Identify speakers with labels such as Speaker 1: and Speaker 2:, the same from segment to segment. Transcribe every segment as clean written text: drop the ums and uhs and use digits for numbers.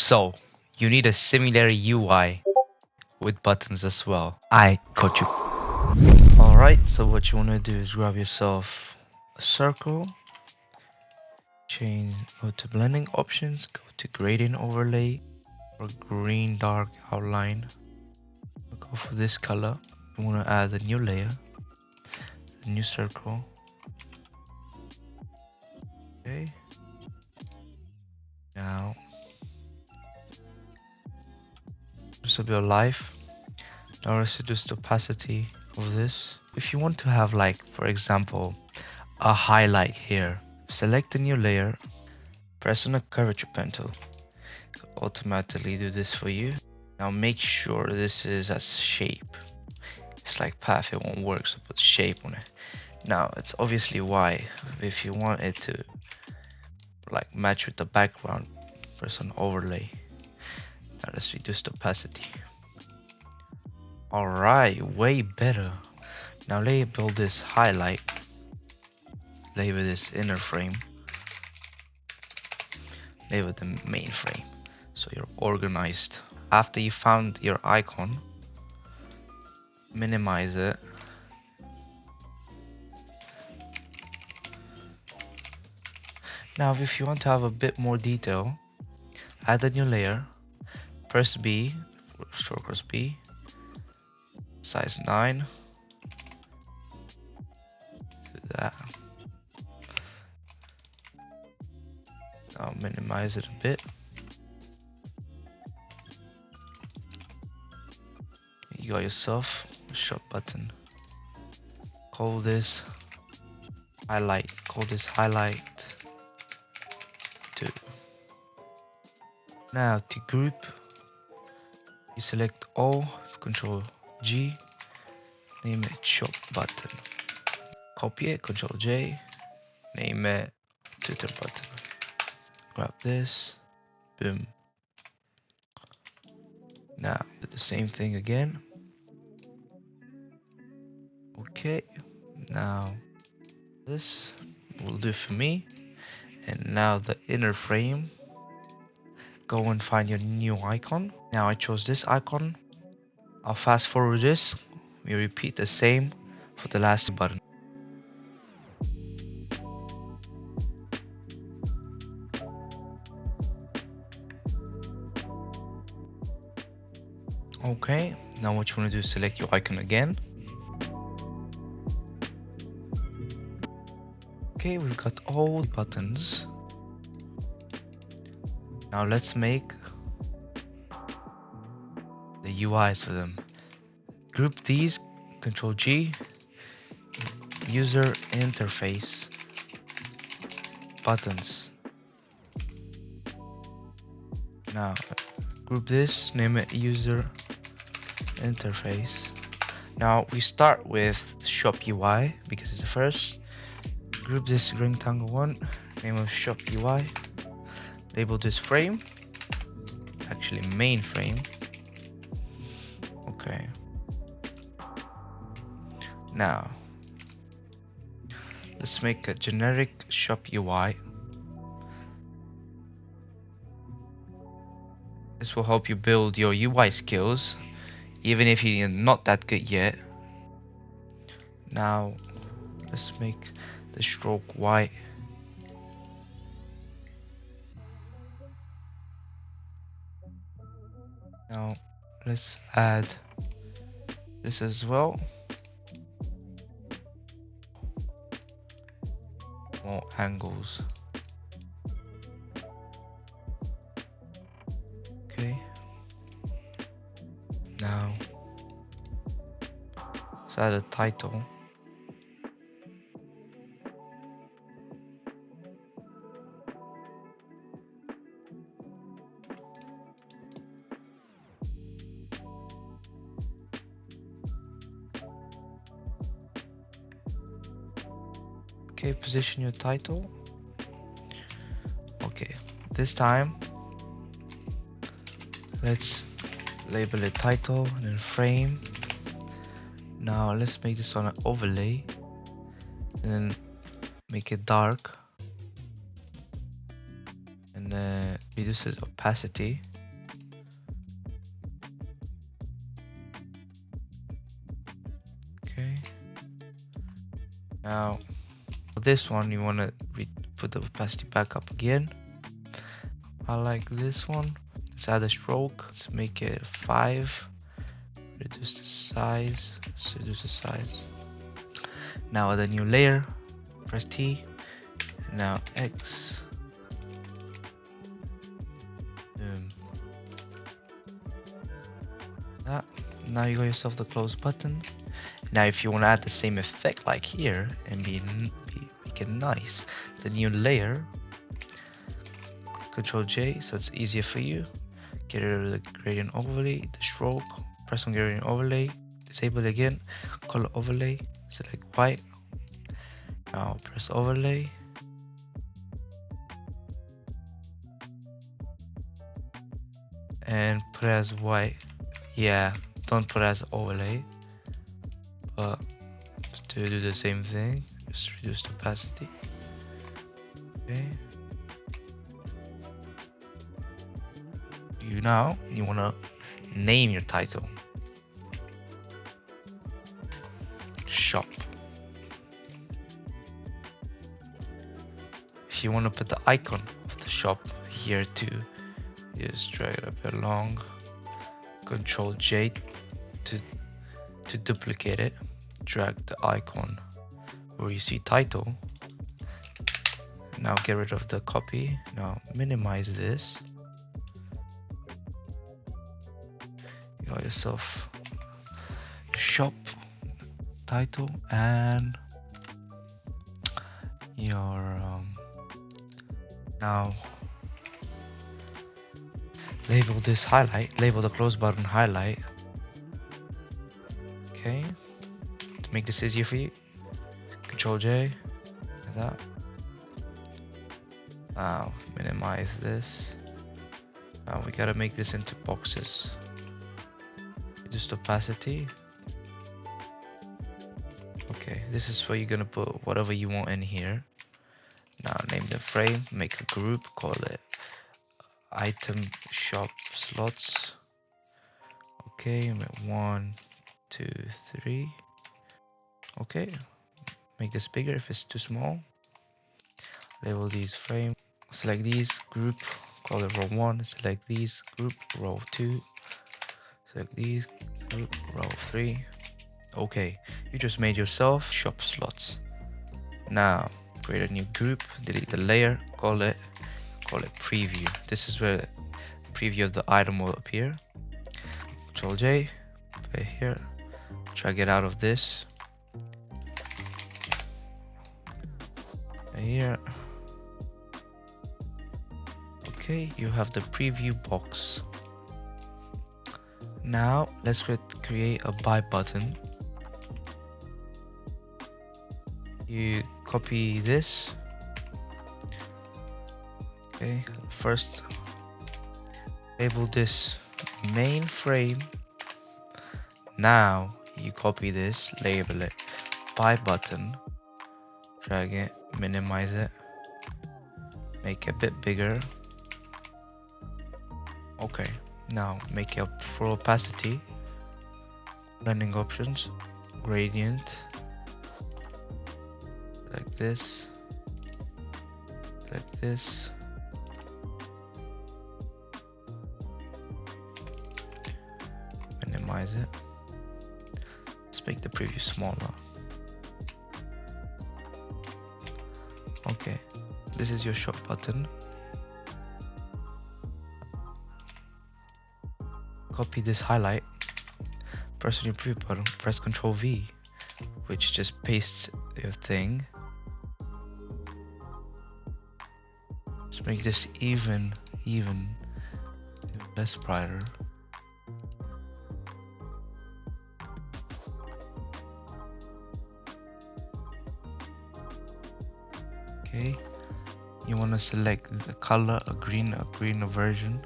Speaker 1: So you need a similar UI with buttons as well. I got you. Alright, so what you want to do is grab yourself a circle, go to blending options, go to gradient overlay or green dark outline. Go for this color. You want to add a new layer, a new circle. Okay. Now just a bit of life. Now let's reduce the opacity of this. If you want to have, like, for example, a highlight here, select a new layer, press on the curvature pen tool. It'll automatically do this for you. Now make sure this is as shape. It's like path, it won't work, so put shape on it. Now it's obviously Y. If you want it to like match with the background, press on overlay. Now let's reduce the opacity. Alright, way better. Now label this highlight, label this inner frame, label the main frame, so you're organized. After you found your icon, minimize it. Now if you want to have a bit more detail, add a new layer, press B, short cross B, size 9, do that. Now minimize it a bit. You got yourself a shop button. Call this highlight. Call this highlight 2. Now to group, you select all, Control G, name it shop button. Copy it, Control J, name it Twitter button. Grab this, boom. Now do the same thing again. Okay, now this will do for me. And now the inner frame, go and find your new icon. Now I chose this icon. I'll fast forward this. We repeat the same for the last button. Okay, now what you want to do is select your icon again. Okay, we've got all the buttons. Now let's make the UIs for them. Group these, Control G, user interface, buttons. Now group this, name it user interface. Now we start with shop UI because it's the first. Group this rectangle 1, name of shop UI. Label this frame, actually main frame. Okay. Now let's make a generic shop UI. This will help you build your UI skills, even if you're not that good yet. Now let's make the stroke white. Now let's add this as well. More angles. Okay. Now let's add a title. Okay, position your title. Okay, this time let's label it title and then frame. Now let's make this on an overlay and then make it dark and reduce its opacity. Now for this one, you want to put the opacity back up again. I like this one. Let's add a stroke. Let's make it 5. Reduce the size. Let's reduce the size. Now add a new layer. Press T. Now X. That. Now you got yourself the close button. Now if you want to add the same effect like here and make it nice, the new layer, Control J, so it's easier for you. Get rid of the gradient overlay, the stroke, press on gradient overlay, disable it again, color overlay, select white. Now press overlay. And put it as white. Yeah, don't put it as overlay. But to do the same thing, just reduce the opacity. Okay. You wanna name your title. Shop. If you wanna put the icon of the shop here too, you just drag it a bit along. Control J to duplicate it. Drag the icon where you see title. Now get rid of the copy. Now minimize this. You got yourself shop title and your now label this highlight, label the close button highlight. Okay, to make this easier for you, Control J, like that. Now minimize this. Now we gotta make this into boxes. Reduce opacity. Okay, this is where you're gonna put whatever you want in here. Now name the frame, make a group, call it item shop slots. Okay, 1, 2, 3. Okay, make this bigger if it's too small. Label these frame, select these group, call it row 1, select these group, row 2, select these group, row 3. Okay, you just made yourself shop slots. Now create a new group, delete the layer, call it preview. This is where the preview of the item will appear. Control J, put it here, drag it out of this. Here. Okay, you have the preview box. Now let's create a buy button. You copy this. Okay, first label this main frame. Now you copy this, label it buy button, drag it, minimize it, make it a bit bigger. Okay, now make it full opacity, blending options, gradient, like this, minimize it. Let's make the preview smaller. Okay, this is your shop button. Copy this highlight, press on your preview button, press Ctrl V, which just pastes your thing. Let's make this even less brighter. Okay, you want to select the color, a greener version.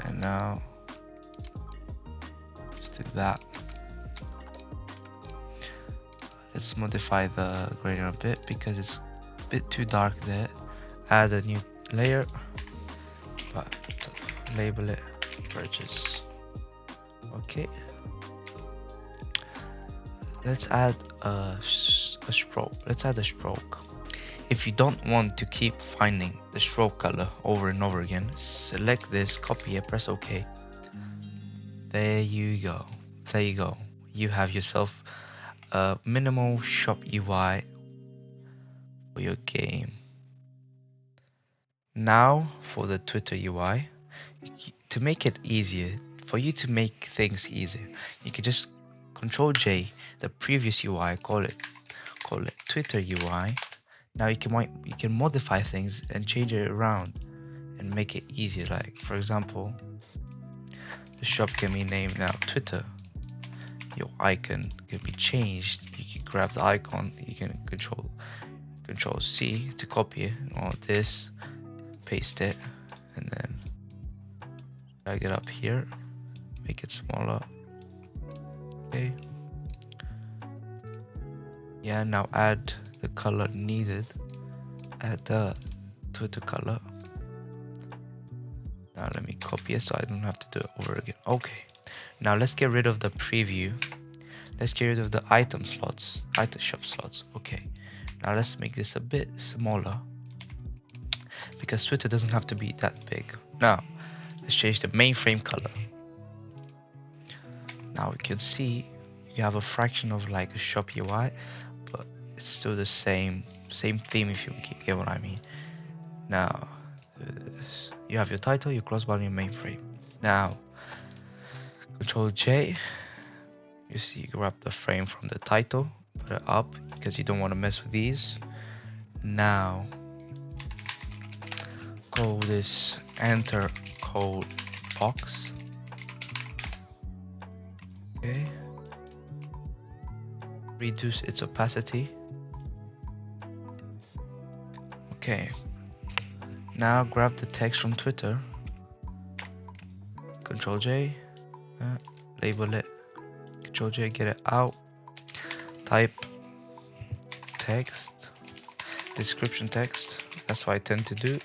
Speaker 1: And now just do that. Let's modify the gradient a bit because it's a bit too dark there. Add a new layer, but label it purchase. Okay, let's add a stroke. Let's add a stroke. If you don't want to keep finding the stroke color over and over again, select this, copy it, press OK. There you go. There you go. You have yourself a minimal shop UI for your game. Now for the Twitter UI. To make it easier, for you to make things easier, you can just Control J the previous UI, call it Twitter UI. Now you can modify things and change it around and make it easier. Like for example, the shop can be named now Twitter. Your icon can be changed. You can grab the icon. You can Control C to copy it. All this, paste it, and then drag it up here. Make it smaller. Okay. Yeah. Now add the color needed. Add the Twitter color. Now let me copy it so I don't have to do it over again. Okay. Now let's get rid of the preview. Let's get rid of the item slots, item shop slots. Okay. Now let's make this a bit smaller because Twitter doesn't have to be that big. Now let's change the mainframe color. Now we can see you have a fraction of like a shop UI, but it's still the same theme if you get what I mean. Now you have your title, your crossbar, and your mainframe. Now Control J, you see, you grab the frame from the title, put it up because you don't want to mess with these. Now call this enter code box. Okay. Reduce its opacity. Okay. Now grab the text from Twitter. Control J. Label it. Control J, get it out. Type text. Description text. That's what I tend to do.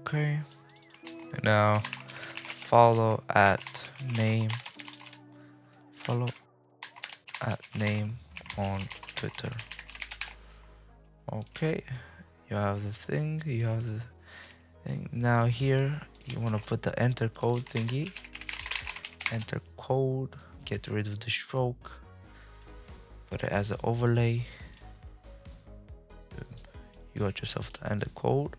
Speaker 1: Okay. And now follow at name. Follow at name on Twitter. Okay. You have the thing. You have the thing. Now here you want to put the enter code thingy. Enter code. Get rid of the stroke. Put it as an overlay. You got yourself the enter code.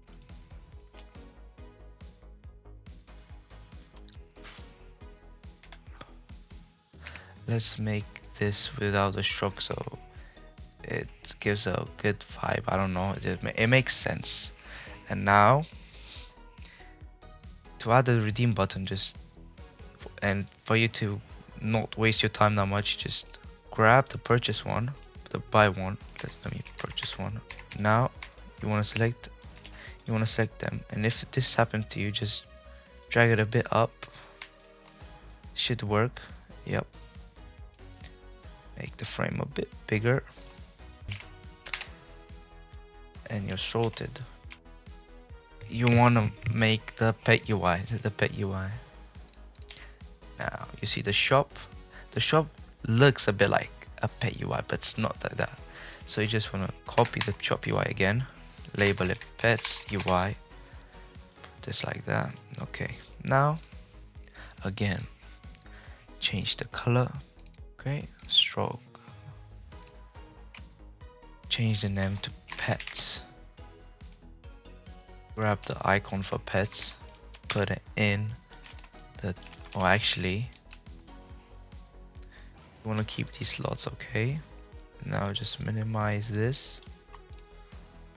Speaker 1: Let's make this without a stroke so it gives a good vibe. I don't know, it makes sense. And now to add the redeem button, and for you to not waste your time that much, just grab the purchase one, the buy one. Let me purchase one. Now you want to select them, and if this happens to you, just drag it a bit up. Should work. Yep. Make the frame a bit bigger and you're sorted. You want to make the pet UI, Now you see the shop looks a bit like a pet UI, but it's not like that. So you just want to copy the shop UI again, label it pets UI, just like that. Okay, now again change the color. Okay, stroke. Change the name to pets. Grab the icon for pets, put it in the, or actually, you want to keep these slots, okay? Now just minimize this.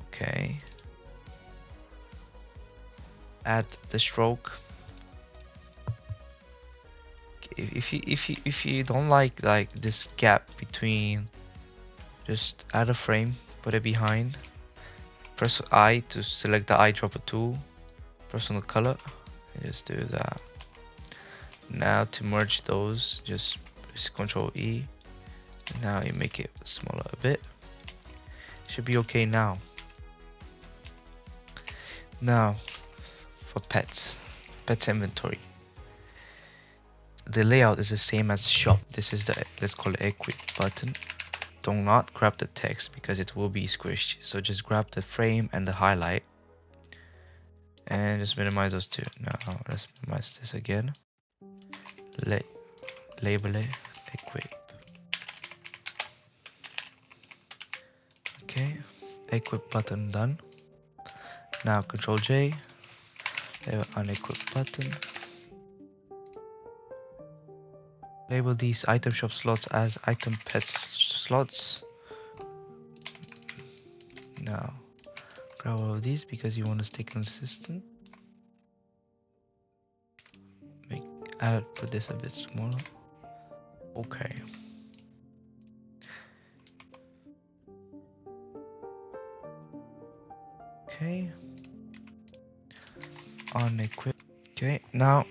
Speaker 1: Okay. Add the stroke. If you don't like this gap between, just add a frame, put it behind. Press I to select the eyedropper tool. Press on the color. And just do that. Now to merge those, just Control E. Now you make it smaller a bit. Should be okay now. Now for pets inventory. the layout is the same as shop. This is the, let's call it equip button. Do not grab the text because it will be squished. So just grab the frame and the highlight and just minimize those two. Now let's minimize this again. Label it equip. Okay, equip button done. Now Control J, label unequip button. Label these item shop slots as item pets slots. Now grab all of these because you want to stay consistent. Put this a bit smaller. Okay. Okay. Unequip. Okay, now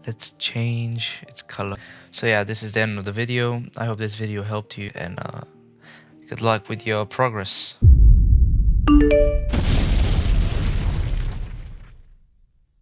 Speaker 1: let's change its color. So yeah, this is the end of the video. I hope this video helped you, and good luck with your progress.